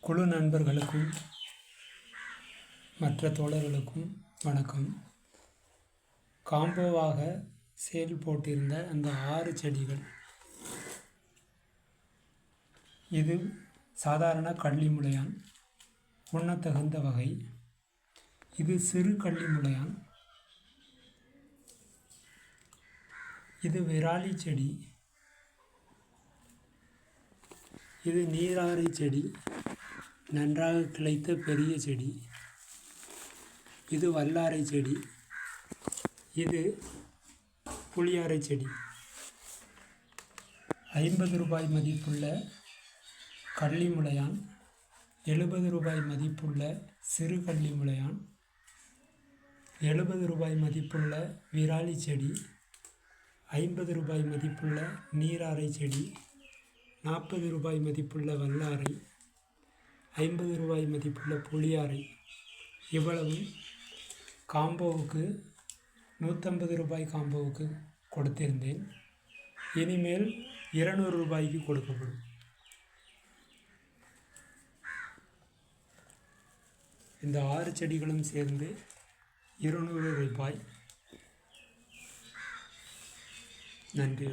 குழு நண்பர்களுக்கும் மற்ற தோழர்களுக்கும் வணக்கம். காம்போவாக சேல் போட்டிருந்த அந்த 6 செடிகள், இது சாதாரண கள்ளிமுளையான், உண்ணத்தகுந்த வகை. இது சிறு கள்ளிமுளையான். இது விராலி செடி. இது நீராரை செடி, நன்றாக கிளைத்த பெரிய செடி. இது வல்லாரை செடி. இது புளியாரை செடி. 50 ரூபாய் மதிப்புள்ள கள்ளிமுளையான், 70 ரூபாய் மதிப்புள்ள சிறு கள்ளிமுளையான், 70 ரூபாய் மதிப்புள்ள விராலி செடி, 50 ரூபாய் மதிப்புள்ள நீராரை செடி, 40 ரூபாய் மதிப்புள்ள வல்லாரை, 50 ரூபாய் மதிப்புள்ள புளியாரை. இவ்வளவும் காம்போவுக்கு 150 ரூபாய் காம்போவுக்கு கொடுத்திருந்தேன். இனிமேல் 200 ரூபாய்க்கு கொடுக்கப்படும். இந்த 6 செடிகளும் சேர்ந்து 200 ரூபாய். நன்றி.